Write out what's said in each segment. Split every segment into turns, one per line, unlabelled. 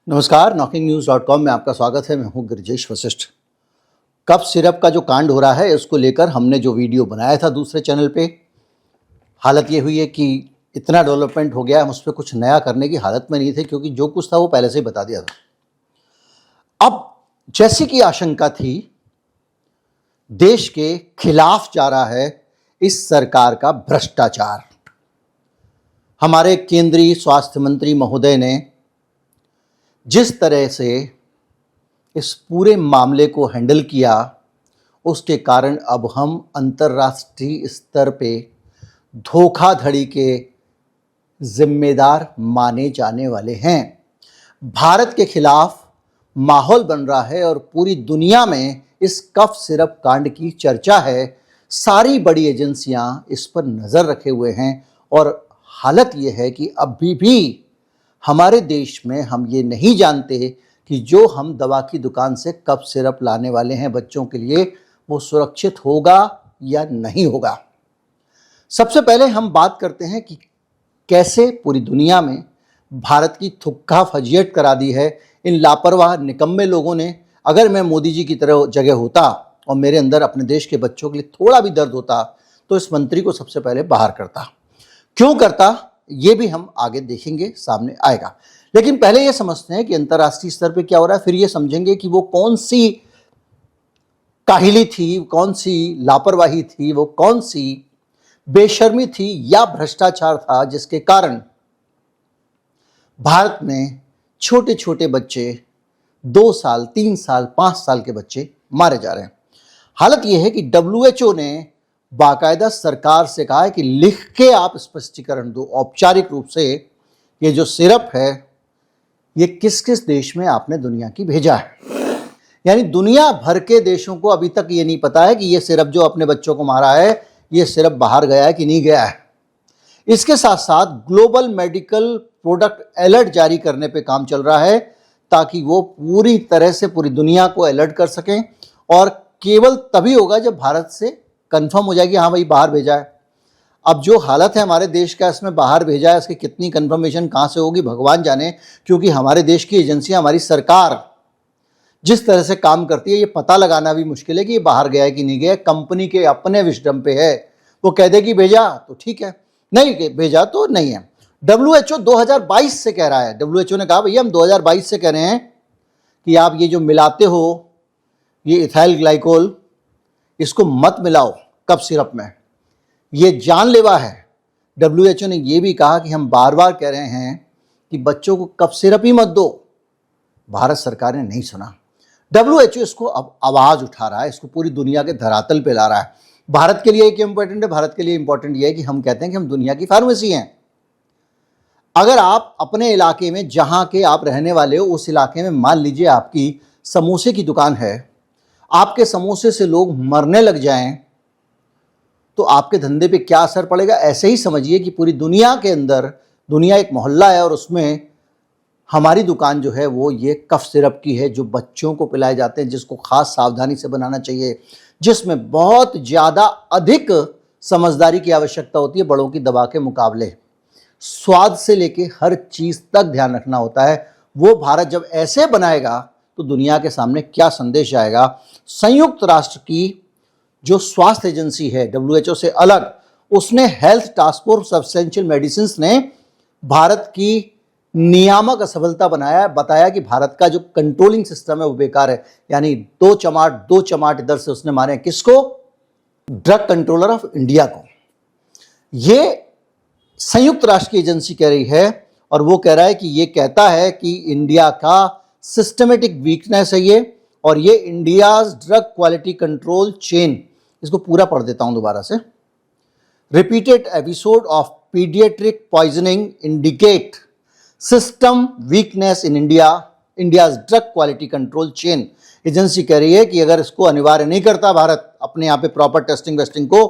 नमस्कार, knocking-news.com में आपका स्वागत है। मैं हूं गिरिजेश वशिष्ठ। कफ सिरप का जो कांड हो रहा है उसको लेकर हमने जो वीडियो बनाया था दूसरे चैनल पे, हालत ये हुई है कि इतना डेवलपमेंट हो गया, हम उस पर कुछ नया करने की हालत में नहीं थे क्योंकि जो कुछ था वो पहले से ही बता दिया था। अब जैसी की आशंका थी, देश के खिलाफ जा रहा है इस सरकार का भ्रष्टाचार। हमारे केंद्रीय स्वास्थ्य मंत्री महोदय ने जिस तरह से इस पूरे मामले को हैंडल किया, उसके कारण अब हम अंतर्राष्ट्रीय स्तर पे धोखाधड़ी के जिम्मेदार माने जाने वाले हैं। भारत के खिलाफ माहौल बन रहा है और पूरी दुनिया में इस कफ सिरप कांड की चर्चा है। सारी बड़ी एजेंसियां इस पर नज़र रखे हुए हैं और हालत ये है कि अभी भी हमारे देश में हम ये नहीं जानते कि जो हम दवा की दुकान से कफ सिरप लाने वाले हैं बच्चों के लिए, वो सुरक्षित होगा या नहीं होगा। सबसे पहले हम बात करते हैं कि कैसे पूरी दुनिया में भारत की थुक्का फजियत करा दी है इन लापरवाह निकम्मे लोगों ने। अगर मैं मोदी जी की तरह जगह होता और मेरे अंदर अपने देश के बच्चों के लिए थोड़ा भी दर्द होता तो इस मंत्री को सबसे पहले बाहर करता। क्यों करता, ये भी हम आगे देखेंगे, सामने आएगा। लेकिन पहले ये समझते हैं कि अंतर्राष्ट्रीय स्तर पे क्या हो रहा है, फिर ये समझेंगे कि वो कौन सी काहिली थी, कौन सी लापरवाही थी, वो कौन सी बेशर्मी थी या भ्रष्टाचार था जिसके कारण भारत में छोटे छोटे बच्चे, 2 साल, 3 साल, 5 साल के बच्चे मारे जा रहे हैं। हालत यह है कि WHO ने बाकायदा सरकार से कहा है कि लिख के आप स्पष्टीकरण दो औपचारिक रूप से, ये जो सिरप है ये किस किस देश में आपने दुनिया की भेजा है। यानी दुनिया भर के देशों को अभी तक ये नहीं पता है कि ये सिरप जो अपने बच्चों को मारा है, ये सिरप बाहर गया है कि नहीं गया है। इसके साथ साथ ग्लोबल मेडिकल प्रोडक्ट अलर्ट जारी करने पे काम चल रहा है ताकि वो पूरी तरह से पूरी दुनिया को अलर्ट कर सकें, और केवल तभी होगा जब भारत से कंफर्म हो जाएगी हाँ भाई बाहर भेजा है। अब जो हालत है हमारे देश का, इसमें बाहर भेजा है, इसकी कितनी कंफर्मेशन कहाँ से होगी भगवान जाने, क्योंकि हमारे देश की एजेंसियां, हमारी सरकार जिस तरह से काम करती है ये पता लगाना भी मुश्किल है कि ये बाहर गया है कि नहीं गया। कंपनी के अपने विजडम पे है, वो कह दे कि भेजा तो ठीक है, नहीं भेजा तो नहीं है। WHO 2022 से कह रहा है, WHO ने कहा भैया हम 2022 से कह रहे हैं कि आप ये जो मिलाते हो ये इथाइल ग्लाइकोल, इसको मत मिलाओ कफ सिरप में, ये जानलेवा है। WHO ने यह भी कहा कि हम बार बार कह रहे हैं कि बच्चों को कफ सिरप ही मत दो। भारत सरकार ने नहीं सुना। WHO इसको अब आवाज़ उठा रहा है, इसको पूरी दुनिया के धरातल पे ला रहा है। भारत के लिए क्या इंपॉर्टेंट है? भारत के लिए इंपॉर्टेंट यह है कि हम कहते हैं कि हम दुनिया की फार्मेसी हैं। अगर आप अपने इलाके में, जहां के आप रहने वाले हो, उस इलाके में मान लीजिए आपकी समोसे की दुकान है, आपके समोसे से लोग मरने लग जाएं तो आपके धंधे पे क्या असर पड़ेगा? ऐसे ही समझिए कि पूरी दुनिया के अंदर, दुनिया एक मोहल्ला है और उसमें हमारी दुकान जो है वो ये कफ सिरप की है जो बच्चों को पिलाए जाते हैं, जिसको खास सावधानी से बनाना चाहिए, जिसमें बहुत ज़्यादा अधिक समझदारी की आवश्यकता होती है बड़ों की दवा के मुकाबले। स्वाद से लेके हर चीज़ तक ध्यान रखना होता है। वो भारत जब ऐसे बनाएगा तो दुनिया के सामने क्या संदेश आएगा। संयुक्त राष्ट्र की जो स्वास्थ्य एजेंसी है WHO से अलग, उसने health task force substantial medicine ने भारत की नियामक असफलता बताया कि भारत का जो कंट्रोलिंग सिस्टम है वो बेकार है। यानी दो चमाट इधर से उसने मारे किसको? ड्रग कंट्रोलर ऑफ इंडिया को। ये संयुक्त राष्ट्र की एजेंसी कह रही है और वो कह रहा है कि ये कहता है कि इंडिया का सिस्टमेटिक वीकनेस है ये, और ये India's drug quality control chain, इसको पूरा पढ़ देता हूं दोबारा से। Repeated episode of paediatric poisoning indicate system weakness in India's drug quality control chain. Agency कह रही है कि अगर इसको अनिवार्य नहीं करता भारत अपने यहाँ पे प्रॉपर टेस्टिंग वेस्टिंग को,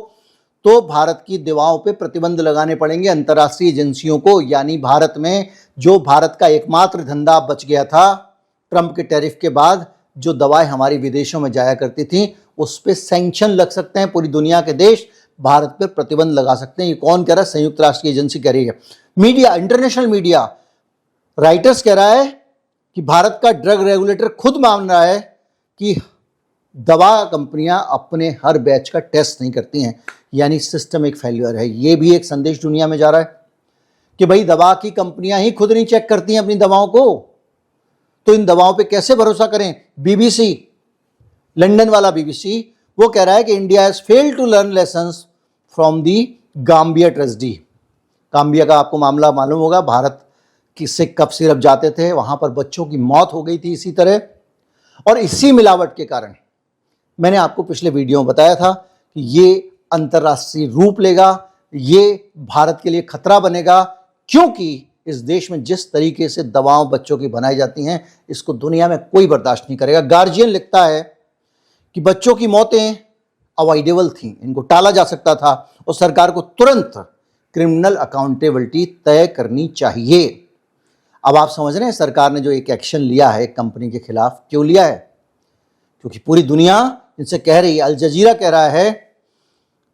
तो भारत की दवाओं पे प्रतिबंध लगाने पड़ेंगे अंतर्राष्ट्रीय एजेंसियों को। यानी भारत में जो भारत का एकमात्र धंधा बच गया था ट्रंप के टैरिफ के बाद, जो दवाएं हमारी विदेशों में जाया करती थी, उस पर सैंक्शन लग सकते हैं। पूरी दुनिया के देश भारत पर प्रतिबंध लगा सकते हैं। ये कौन कह रहा है? संयुक्त राष्ट्र की एजेंसी कह रही है। मीडिया, इंटरनेशनल मीडिया, राइटर्स कह रहा है कि भारत का ड्रग रेगुलेटर खुद मान रहा है कि दवा कंपनियां अपने हर बैच का टेस्ट नहीं करती हैं, यानी सिस्टम एक फेल्यूर है। ये भी एक संदेश दुनिया में जा रहा है कि भाई दवा की कंपनियां ही खुद नहीं चेक करती हैं अपनी दवाओं को, तो इन दवाओं पे कैसे भरोसा करें। बीबीसी, लंदन वाला बीबीसी, वो कह रहा है कि India has failed to learn lessons from the Gambia tragedy. Gambia का आपको मामला मालूम होगा, भारत की से कफ सिरप जाते थे, वहां पर बच्चों की मौत हो गई थी इसी तरह। और इसी मिलावट के कारण मैंने आपको पिछले वीडियो में बताया था कि ये अंतर्राष्ट्रीय रूप लेगा, ये भारत के लिए खतरा बनेगा, क्योंकि इस देश में जिस तरीके से दवाओं बच्चों की बनाई जाती हैं, इसको दुनिया में कोई बर्दाश्त नहीं करेगा। गार्जियन लिखता है कि बच्चों की मौतें अवॉइडेबल थी, इनको टाला जा सकता था और सरकार को तुरंत क्रिमिनल अकाउंटेबिलिटी तय करनी चाहिए। अब आप समझ रहे हैं सरकार ने जो एक एक्शन लिया है कंपनी के खिलाफ, क्यों लिया है? क्योंकि पूरी दुनिया इनसे कह रही है, अल जजीरा कह रहा है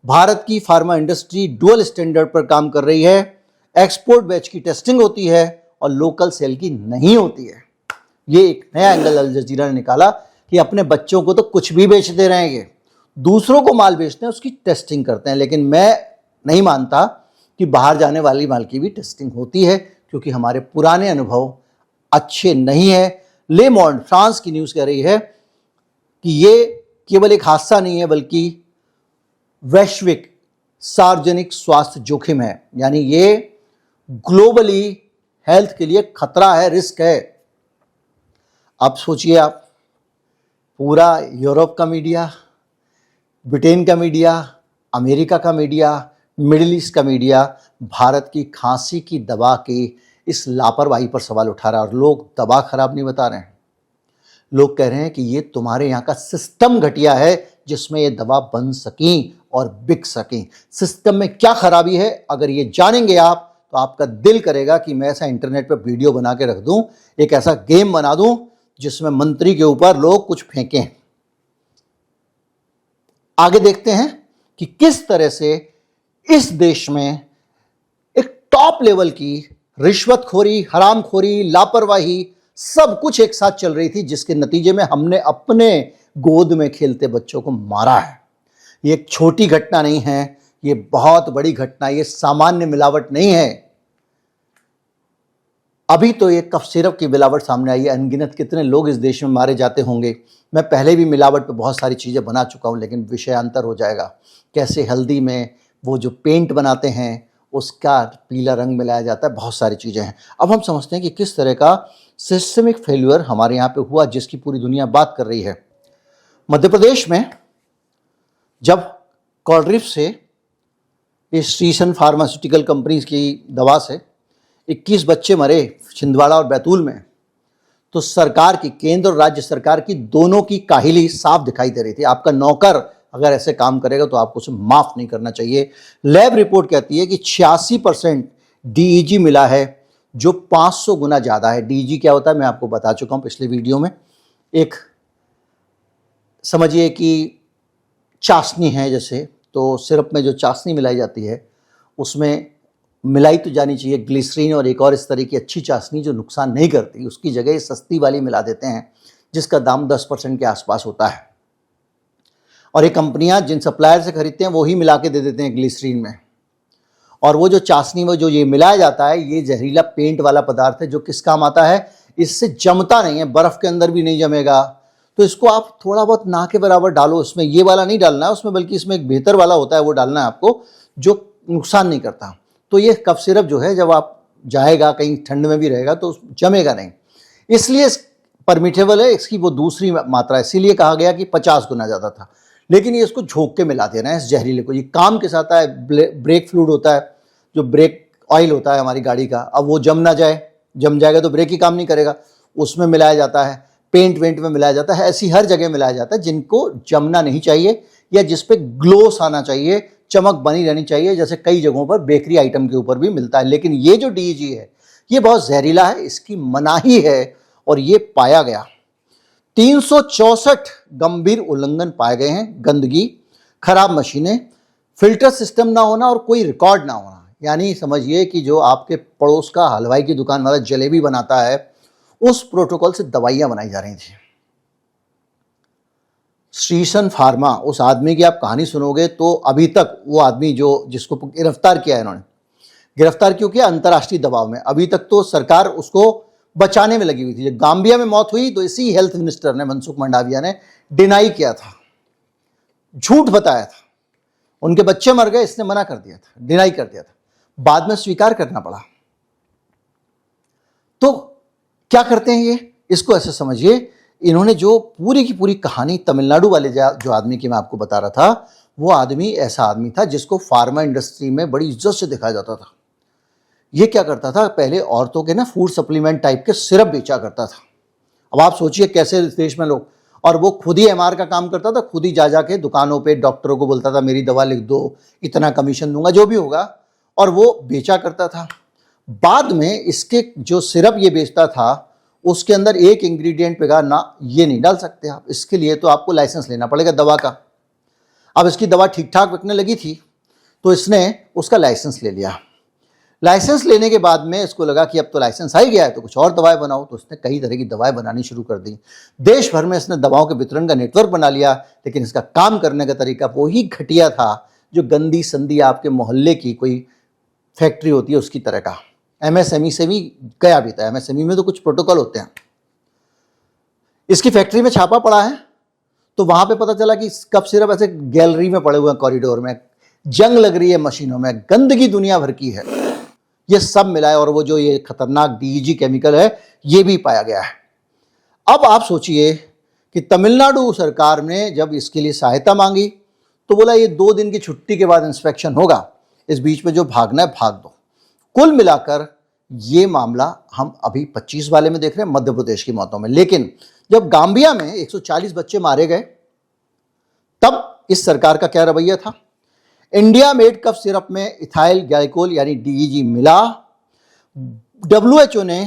भारत की फार्मा इंडस्ट्री डुअल स्टैंडर्ड पर काम कर रही है, एक्सपोर्ट बैच की टेस्टिंग होती है और लोकल सेल की नहीं होती है। ये एक नया एंगल अल जजीरा ने निकाला कि अपने बच्चों को तो कुछ भी बेच दे रहे हैं, ये दूसरों को माल बेचते हैं, उसकी टेस्टिंग करते हैं। लेकिन मैं नहीं मानता कि बाहर जाने वाली माल की भी टेस्टिंग होती है, क्योंकि हमारे पुराने अनुभव अच्छे नहीं है। ले मोंड फ्रांस की न्यूज़ कह रही है कि ये केवल एक हादसा नहीं है, बल्कि वैश्विक सार्वजनिक स्वास्थ्य जोखिम है, यानी ये ग्लोबली हेल्थ के लिए खतरा है, रिस्क है। अब सोचिए आप, पूरा यूरोप का मीडिया, ब्रिटेन का मीडिया, अमेरिका का मीडिया, मिडिल ईस्ट का मीडिया भारत की खांसी की दवा की इस लापरवाही पर सवाल उठा रहा है, और लोग दवा खराब नहीं बता रहे हैं, लोग कह रहे हैं कि ये तुम्हारे यहाँ का सिस्टम घटिया है जिसमें ये दवा बन सकी और बिक सकी। सिस्टम में क्या खराबी है, अगर ये जानेंगे आप तो आपका दिल करेगा कि मैं ऐसा इंटरनेट पर वीडियो बना के रख दूं, एक ऐसा गेम बना दूं जिसमें मंत्री के ऊपर लोग कुछ फेंकें। आगे देखते हैं कि किस तरह से इस देश में एक टॉप लेवल की रिश्वतखोरी, हरामखोरी, लापरवाही सब कुछ एक साथ चल रही थी, जिसके नतीजे में हमने अपने गोद में खेलते बच्चों को मारा है। ये एक छोटी घटना नहीं है, ये बहुत बड़ी घटना, ये सामान्य मिलावट नहीं है। अभी तो ये कफ सिरप की मिलावट सामने आई है, अनगिनत कितने लोग इस देश में मारे जाते होंगे। मैं पहले भी मिलावट पे बहुत सारी चीज़ें बना चुका हूँ, लेकिन विषयांतर हो जाएगा। कैसे हल्दी में वो जो पेंट बनाते हैं उसका पीला रंग मिलाया जाता है, बहुत सारी चीज़ें हैं। अब हम समझते हैं कि किस तरह का सिस्टमिक फेल्यूर हमारे यहाँ पे हुआ, जिसकी पूरी दुनिया बात कर रही है। मध्य प्रदेश में जब कॉलड्रिप से, इस शीशन फार्मास्यूटिकल कंपनीज की दवा से 21 बच्चे मरे छिंदवाड़ा और बैतूल में, तो सरकार की, केंद्र और राज्य सरकार की दोनों की काहिली साफ दिखाई दे रही थी। आपका नौकर अगर ऐसे काम करेगा तो आपको उसे माफ नहीं करना चाहिए। लैब रिपोर्ट कहती है कि 86% डीईजी मिला है, जो 500 गुना ज़्यादा है। डीईजी क्या होता है मैं आपको बता चुका हूँ पिछले वीडियो में। एक समझिए कि चाशनी है जैसे, तो सिरप में जो चाशनी मिलाई जाती है उसमें मिलाई तो जानी चाहिए ग्लिसरीन और एक और इस तरह की अच्छी चाशनी जो नुकसान नहीं करती, उसकी जगह सस्ती वाली मिला देते हैं जिसका दाम 10% के आसपास होता है। और ये कंपनियां जिन सप्लायर से खरीदते हैं वही मिला के दे देते हैं ग्लिसरीन में। और वो जो चाशनी में जो ये मिलाया जाता है, ये जहरीला पेंट वाला पदार्थ है जो किस काम आता है, इससे जमता नहीं है, बर्फ़ के अंदर भी नहीं जमेगा। तो इसको आप थोड़ा बहुत ना के बराबर डालो, उसमें ये वाला नहीं डालना है उसमें, बल्कि इसमें एक बेहतर वाला होता है वो डालना है आपको, जो नुकसान नहीं करता। तो ये कफ सिरप जो है, जब आप जाएगा कहीं ठंड में भी रहेगा तो जमेगा नहीं, इसलिए परमिटेबल है, इसकी वो दूसरी मात्रा है। इसीलिए कहा गया कि 50 गुना ज़्यादा था। लेकिन ये इसको झोंक के मिला देना है इस जहरीले को। ये काम के साथ है, ब्रेक फ्लूइड होता है, जो ब्रेक ऑयल होता है हमारी गाड़ी का, अब वो जम ना जाए, जम जाएगा तो ब्रेक ही काम नहीं करेगा, उसमें मिलाया जाता है। पेंट वेंट में मिलाया जाता है, ऐसी हर जगह मिलाया जाता है जिनको जमना नहीं चाहिए या जिस पे ग्लोस आना चाहिए, चमक बनी रहनी चाहिए, जैसे कई जगहों पर बेकरी आइटम के ऊपर भी मिलता है। लेकिन ये जो डीईजी है ये बहुत जहरीला है, इसकी मनाही है और ये पाया गया। 364 गंभीर उल्लंघन पाए गए हैं। गंदगी, खराब मशीनें, फिल्टर सिस्टम ना होना और कोई रिकॉर्ड ना होना। यानी समझिए कि जो आपके पड़ोस का हलवाई की दुकान वाला जलेबी बनाता है उस प्रोटोकॉल से दवाइयां बनाई जा रही थी। श्रीसन फार्मा, उस आदमी की आप कहानी सुनोगे तो अभी तक वो आदमी जिसको गिरफ्तार किया है इन्होंने, गिरफ्तार क्यों किया? अंतर्राष्ट्रीय दबाव में। अभी तक तो सरकार उसको बचाने में लगी हुई थी। जब गांबिया में मौत हुई तो इसी हेल्थ मिनिस्टर ने, मनसुख मंडाविया ने डिनाई किया था, झूठ बताया था, उनके बच्चे मर गए, इसने मना कर दिया था, डिनाई कर दिया था, बाद में स्वीकार करना पड़ा। तो क्या करते हैं ये? इसको ऐसे समझिए, इन्होंने जो पूरी की पूरी कहानी तमिलनाडु वाले जो आदमी की मैं आपको बता रहा था, वो आदमी ऐसा आदमी था जिसको फार्मा इंडस्ट्री में बड़ी इज्जत से देखा जाता था। ये क्या करता था, पहले औरतों के ना फूड सप्लीमेंट टाइप के सिरप बेचा करता था। अब आप सोचिए कैसे इस देश में लोग, और वो खुद ही एमआर का काम करता था, खुद ही जा के दुकानों पे डॉक्टरों को बोलता था मेरी दवा लिख दो, इतना कमीशन दूंगा, जो भी होगा, और वो बेचा करता था। बाद में इसके जो सिरप ये बेचता था उसके अंदर एक इंग्रेडिएंट पे कहा ना, ये नहीं डाल सकते आप, इसके लिए तो आपको लाइसेंस लेना पड़ेगा दवा का। अब इसकी दवा ठीक ठाक बिकने लगी थी तो इसने उसका लाइसेंस ले लिया। लाइसेंस लेने के बाद में इसको लगा कि अब तो लाइसेंस आ ही गया है तो कुछ और दवाएं बनाओ, तो उसने कई तरह की दवाएं बनानी शुरू कर दी। देश भर में इसने दवाओं के वितरण का नेटवर्क बना लिया, लेकिन इसका काम करने का तरीका वही घटिया था जो गंदी संदी आपके मोहल्ले की कोई फैक्ट्री होती है उसकी तरह का। एमएसएमई से भी गया भी था, एमएसएमई में तो कुछ प्रोटोकॉल होते हैं। इसकी फैक्ट्री में छापा पड़ा है तो वहां पे पता चला कि कफ सिरप ऐसे गैलरी में पड़े हुए हैं, कॉरिडोर में, जंग लग रही है मशीनों में, गंदगी दुनिया भर की है, ये सब मिला है, और वो जो ये खतरनाक डीईजी केमिकल है ये भी पाया गया है। अब आप सोचिए कि तमिलनाडु सरकार ने जब इसके लिए सहायता मांगी तो बोला ये 2 दिन की छुट्टी के बाद इंस्पेक्शन होगा, इस बीच में जो भागना है भाग दो। कुल मिलाकर ये मामला हम अभी 25 वाले में देख रहे हैं, मध्य प्रदेश की मौतों में। लेकिन जब गांबिया में 140 बच्चे मारे गए तब इस सरकार का क्या रवैया था? इंडिया मेड कफ सिरप में इथाइल ग्लाइकोल यानी डीईजी मिला। डब्ल्यूएचओ ने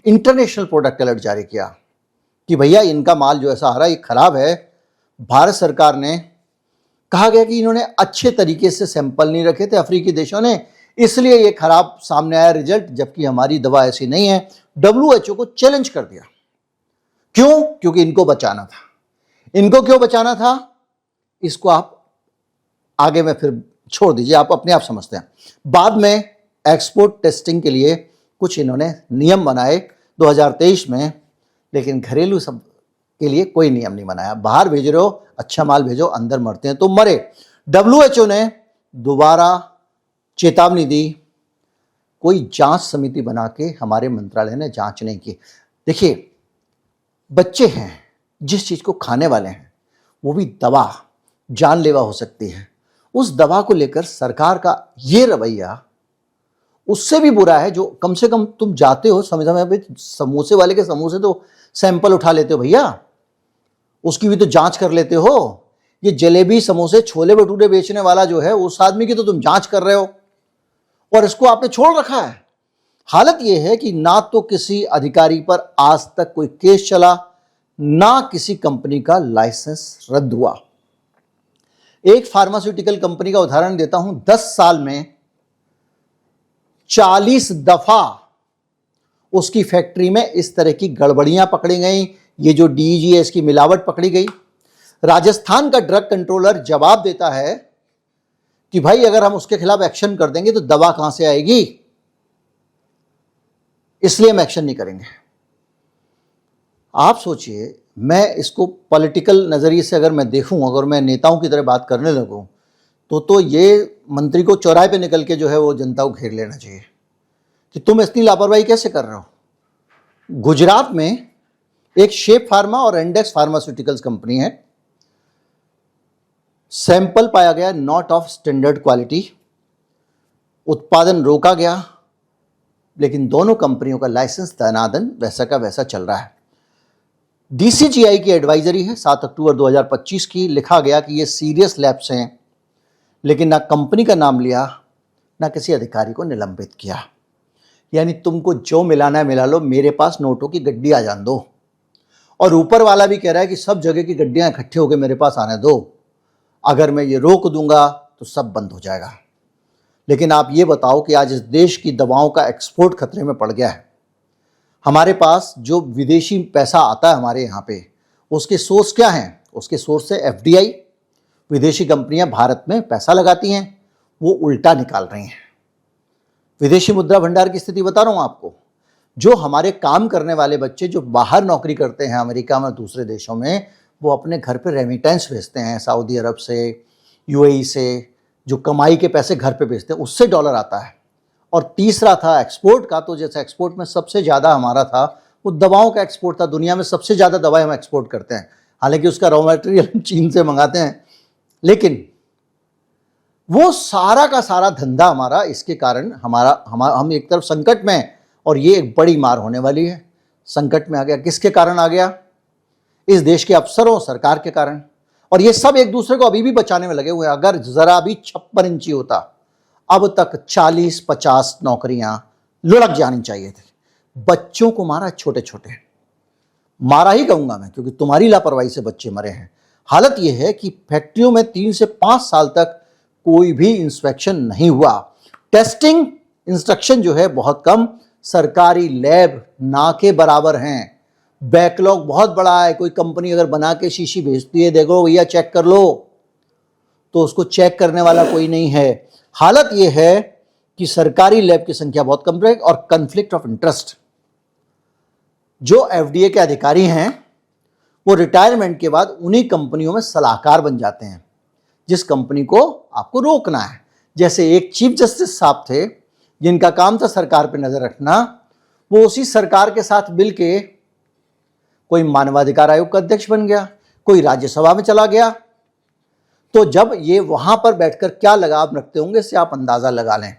इंटरनेशनल प्रोडक्ट अलर्ट जारी किया कि भैया इनका माल जो ऐसा आ रहा है ये खराब है। भारत सरकार ने कहा गया कि इन्होंने अच्छे तरीके से सैंपल नहीं रखे थे अफ्रीकी देशों ने, इसलिए ये खराब सामने आया रिजल्ट, जबकि हमारी दवा ऐसी नहीं है। डब्ल्यूएचओ को चैलेंज कर दिया। क्यों? क्योंकि इनको बचाना था। इनको क्यों बचाना था इसको आप आगे में फिर छोड़ दीजिए, आप अपने आप समझते हैं। बाद में एक्सपोर्ट टेस्टिंग के लिए कुछ इन्होंने नियम बनाए 2023 में, लेकिन घरेलू सब के लिए कोई नियम नहीं बनाया। बाहर भेज रहे हो अच्छा माल भेजो, अंदर मरते हैं तो मरे। डब्ल्यूएचओ ने दोबारा चेतावनी दी, कोई जांच समिति बना के हमारे मंत्रालय ने जांच नहीं की। देखिए बच्चे हैं, जिस चीज को खाने वाले हैं, वो भी दवा जानलेवा हो सकती है, उस दवा को लेकर सरकार का ये रवैया उससे भी बुरा है। जो कम से कम तुम जाते हो समय समोसे वाले के समोसे तो सैंपल उठा लेते हो भैया, उसकी भी तो जांच कर लेते हो। ये जलेबी समोसे छोले भटूरे बेचने वाला जो है उस आदमी की तो तुम जांच कर रहे हो, और इसको आपने छोड़ रखा है। हालत यह है कि ना तो किसी अधिकारी पर आज तक कोई केस चला, ना किसी कंपनी का लाइसेंस रद्द हुआ। एक फार्मास्यूटिकल कंपनी का उदाहरण देता हूं, 10 साल में 40 दफा उसकी फैक्ट्री में इस तरह की गड़बड़ियां पकड़ी गई, ये जो डीईजी है इसकी मिलावट पकड़ी गई। राजस्थान का ड्रग कंट्रोलर जवाब देता है कि भाई अगर हम उसके खिलाफ एक्शन कर देंगे तो दवा कहां से आएगी, इसलिए हम एक्शन नहीं करेंगे। आप सोचिए, मैं इसको पॉलिटिकल नजरिए से अगर मैं देखूं, अगर मैं नेताओं की तरह बात करने लगूं तो ये मंत्री को चौराहे पे निकल के जो है वो जनता को घेर लेना चाहिए कि तुम इतनी लापरवाही कैसे कर रहे हो। गुजरात में एक शेप फार्मा और इंडेक्स फार्मास्यूटिकल्स कंपनी है, सैंपल पाया गया नॉट ऑफ स्टैंडर्ड क्वालिटी, उत्पादन रोका गया, लेकिन दोनों कंपनियों का लाइसेंस दनादन वैसा का वैसा चल रहा है। डीसीजीआई की एडवाइजरी है 7 अक्टूबर 2025 की, लिखा गया कि ये सीरियस लैप्स हैं, लेकिन ना कंपनी का नाम लिया, ना किसी अधिकारी को निलंबित किया। यानी तुमको जो मिलाना है मिला लो, मेरे पास नोटों की गड्डी आ जान दो। और ऊपर वाला भी कह रहा है कि सब जगह की गड्डियां इकट्ठे होकर मेरे पास आने दो, अगर मैं ये रोक दूंगा तो सब बंद हो जाएगा। लेकिन आप ये बताओ कि आज इस देश की दवाओं का एक्सपोर्ट खतरे में पड़ गया है। हमारे पास जो विदेशी पैसा आता है हमारे यहाँ पे, उसके सोर्स क्या हैं? उसके सोर्स है एफडीआई। विदेशी कंपनियां भारत में पैसा लगाती हैं, वो उल्टा निकाल रही हैं। विदेशी मुद्रा भंडार की स्थिति बता रहा हूं आपको। जो हमारे काम करने वाले बच्चे जो बाहर नौकरी करते हैं अमेरिका में, दूसरे देशों में, वो अपने घर पे रेमिटेंस भेजते हैं सऊदी अरब से, यूएई से, जो कमाई के पैसे घर पे भेजते हैं, उससे डॉलर आता है। और तीसरा था एक्सपोर्ट का। तो जैसे एक्सपोर्ट में सबसे ज़्यादा हमारा था वो दवाओं का एक्सपोर्ट था। दुनिया में सबसे ज़्यादा दवाएं हम एक्सपोर्ट करते हैं, हालांकि उसका रॉ मटेरियल चीन से मंगाते हैं, लेकिन वो सारा का सारा धंधा हमारा, इसके कारण हम एक तरफ संकट में हैं और ये एक बड़ी मार होने वाली है। संकट में आ गया, किसके कारण आ गया? इस देश के अफसरों, सरकार के कारण। और ये सब एक दूसरे को अभी भी बचाने में लगे हुए हैं। अगर जरा भी 56 इंची होता, अब तक 40-50 नौकरियां लुढ़क जानी चाहिए थी। बच्चों को मारा, छोटे छोटे मारा ही कहूंगा मैं, क्योंकि तुम्हारी लापरवाही से बच्चे मरे हैं। हालत यह है कि फैक्ट्रियों में 3 से 5 साल तक कोई भी इंस्पेक्शन नहीं हुआ। टेस्टिंग इंस्ट्रक्शन जो है बहुत कम, सरकारी लैब ना के बराबर हैं। बैकलॉग बहुत बड़ा है। कोई कंपनी अगर बना के शीशी भेजती है, देखो भैया चेक कर लो, तो उसको चेक करने वाला कोई नहीं है। हालत यह है कि सरकारी लैब की संख्या बहुत कम है। और कॉन्फ्लिक्ट ऑफ इंटरेस्ट, जो एफडीए के अधिकारी हैं वो रिटायरमेंट के बाद उन्हीं कंपनियों में सलाहकार बन जाते हैं जिस कंपनी को आपको रोकना है। जैसे एक चीफ जस्टिस साहब थे जिनका काम था सरकार पर नजर रखना, वो उसी सरकार के साथ मिलके कोई मानवाधिकार आयोग का अध्यक्ष बन गया, कोई राज्यसभा में चला गया। तो जब ये वहां पर बैठकर क्या लगाम रखते होंगे, इससे आप अंदाजा लगा लें।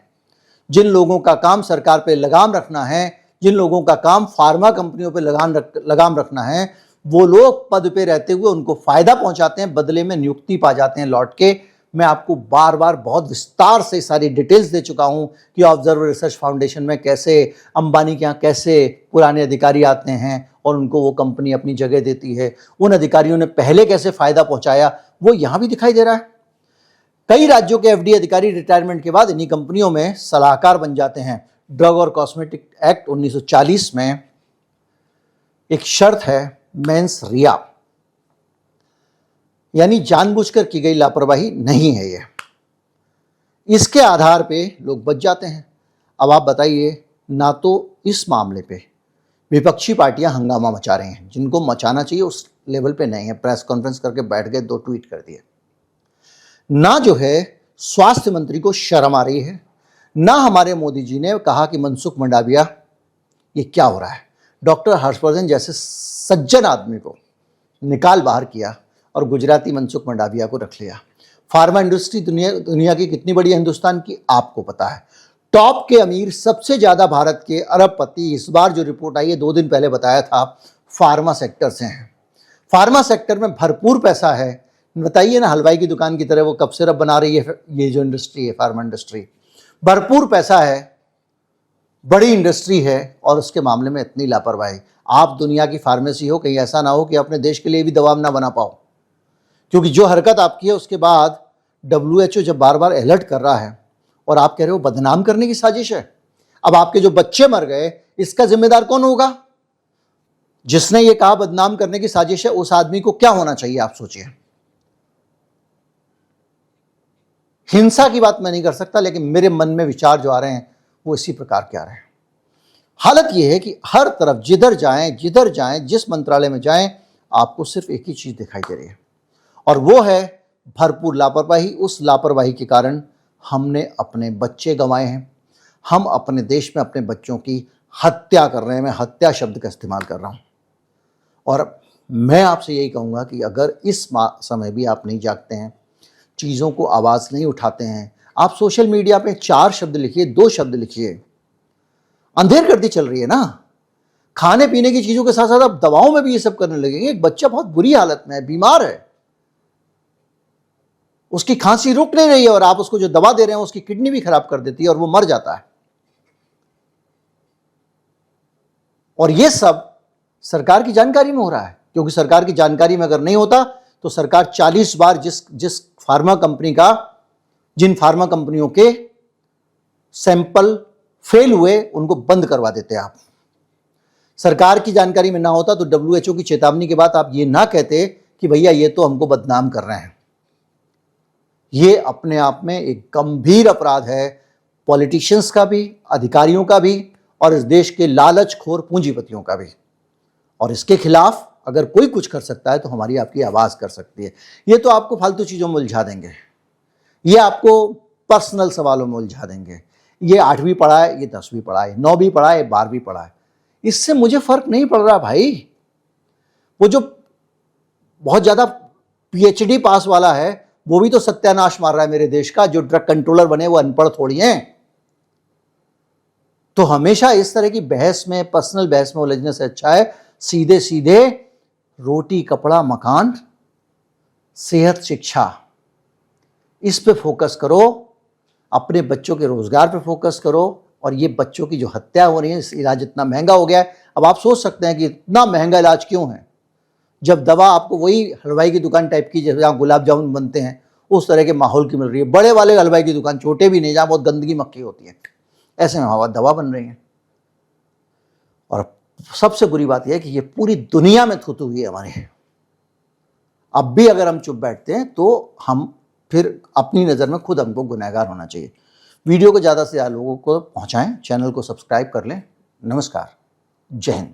जिन लोगों का काम सरकार पे लगाम रखना है, जिन लोगों का काम फार्मा कंपनियों पे लगाम रखना है, वो लोग पद पे रहते हुए उनको फायदा पहुंचाते हैं, बदले में नियुक्ति पा जाते हैं लौट के। मैं आपको बार बार बहुत विस्तार से सारी डिटेल्स दे चुका हूं कि ऑब्जर्वर रिसर्च फाउंडेशन में कैसे अंबानी के यहाँ कैसे पुराने अधिकारी आते हैं और उनको वो कंपनी अपनी जगह देती है। उन अधिकारियों ने पहले कैसे फायदा पहुंचाया, वो यहां भी दिखाई दे रहा है। कई राज्यों के एफडीए अधिकारी रिटायरमेंट के बाद इन्हीं कंपनियों में सलाहकार बन जाते हैं। ड्रग और कॉस्मेटिक एक्ट 1940 में एक शर्त है, मेंस रिया, यानी जानबूझकर की गई लापरवाही नहीं है ये। इसके आधार पे लोग बच जाते हैं। अब आप बताइए, ना तो इस मामले पे विपक्षी पार्टियां हंगामा मचा रही हैं, जिनको मचाना चाहिए उस लेवल पे नहीं है, प्रेस कॉन्फ्रेंस करके बैठ गए, 2 ट्वीट कर दिए। ना जो है स्वास्थ्य मंत्री को शर्म आ रही है, ना हमारे मोदी जी ने कहा कि मनसुख मंडाविया ये क्या हो रहा है। डॉक्टर हर्षवर्धन जैसे सज्जन आदमी को निकाल बाहर किया और गुजराती मनसुख मंडाविया को रख लिया। फार्मा इंडस्ट्री दुनिया की कितनी बड़ी है हिंदुस्तान की, आपको पता है। टॉप के अमीर सबसे ज्यादा भारत के अरबपति, इस बार जो रिपोर्ट आई है 2 दिन पहले बताया था, फार्मा सेक्टर से हैं। फार्मा सेक्टर में भरपूर पैसा है। बताइए ना, हलवाई की दुकान की तरह वो कप सिरप बना रही है ये जो इंडस्ट्री है, फार्मा इंडस्ट्री, भरपूर पैसा है, बड़ी इंडस्ट्री है, और उसके मामले में इतनी लापरवाही। आप दुनिया की फार्मेसी हो, कहीं ऐसा ना हो कि अपने देश के लिए भी दवा ना बना पाओ, क्योंकि जो हरकत आपकी है उसके बाद WHO जब बार बार अलर्ट कर रहा है और आप कह रहे हो बदनाम करने की साजिश है। अब आपके जो बच्चे मर गए, इसका जिम्मेदार कौन होगा? जिसने ये कहा बदनाम करने की साजिश है, उस आदमी को क्या होना चाहिए, आप सोचिए। हिंसा की बात मैं नहीं कर सकता, लेकिन मेरे मन में विचार जो आ रहे हैं वो इसी प्रकार के आ रहे हैं। हालत यह है कि हर तरफ जिधर जाएं, जिस मंत्रालय में जाएं, आपको सिर्फ एक ही चीज दिखाई दे रही है, और वो है भरपूर लापरवाही। उस लापरवाही के कारण हमने अपने बच्चे गंवाए हैं। हम अपने देश में अपने बच्चों की हत्या कर रहे हैं। मैं हत्या शब्द का इस्तेमाल कर रहा हूं। और मैं आपसे यही कहूंगा कि अगर इस समय भी आप नहीं जागते हैं, चीज़ों को आवाज़ नहीं उठाते हैं, आप सोशल मीडिया पे 4 शब्द लिखिए, 2 शब्द लिखिए, अंधेरगर्दी चल रही है ना। खाने पीने की चीज़ों के साथ साथ आप दवाओं में भी ये सब करने लगेंगे। एक बच्चा बहुत बुरी हालत में है, बीमार है, उसकी खांसी रुक नहीं रही है, और आप उसको जो दवा दे रहे हैं उसकी किडनी भी खराब कर देती है और वो मर जाता है। और ये सब सरकार की जानकारी में हो रहा है, क्योंकि सरकार की जानकारी में अगर नहीं होता तो सरकार 40 बार जिन फार्मा कंपनियों के सैंपल फेल हुए उनको बंद करवा देते आप। सरकार की जानकारी में ना होता तो WHO की चेतावनी के बाद आप ये ना कहते कि भैया ये तो हमको बदनाम कर रहे हैं। ये अपने आप में एक गंभीर अपराध है, पॉलिटिशियंस का भी, अधिकारियों का भी और इस देश के लालचखोर पूंजीपतियों का भी। और इसके खिलाफ अगर कोई कुछ कर सकता है तो हमारी आपकी आवाज कर सकती है। ये तो आपको फालतू चीजों में उलझा देंगे, ये आपको पर्सनल सवालों में उलझा देंगे। ये 8वीं पढ़ा है, ये 10वीं पढ़ा है, 9वीं पढ़ा है, 12वीं पढ़ा है, इससे मुझे फर्क नहीं पड़ रहा भाई। वो जो बहुत ज्यादा PhD पास वाला है वो भी तो सत्यानाश मार रहा है मेरे देश का। जो ड्रग कंट्रोलर बने वो अनपढ़ थोड़ी हैं। तो हमेशा इस तरह की बहस में, पर्सनल बहस में उलझने से अच्छा है सीधे सीधे रोटी कपड़ा मकान, सेहत, शिक्षा, इस पे फोकस करो, अपने बच्चों के रोजगार पे फोकस करो। और ये बच्चों की जो हत्या हो रही है, इस इलाज इतना महंगा हो गया है। अब आप सोच सकते हैं कि इतना महंगा इलाज क्यों है, जब दवा आपको वही हलवाई की दुकान टाइप की जहाँ गुलाब जामुन बनते हैं उस तरह के माहौल की मिल रही है। बड़े वाले हलवाई की दुकान, छोटे भी नहीं, जहाँ बहुत गंदगी मक्खी होती है, ऐसे में हवा दवा बन रही है। और सबसे बुरी बात यह है कि ये पूरी दुनिया में थूथू हुई है हमारे। अब भी अगर हम चुप बैठते हैं तो हम फिर अपनी नज़र में खुद हमको गुनहगार होना चाहिए। वीडियो को ज़्यादा से ज़्यादा लोगों को पहुँचाएं, चैनल को सब्सक्राइब कर लें। नमस्कार, जय हिंद।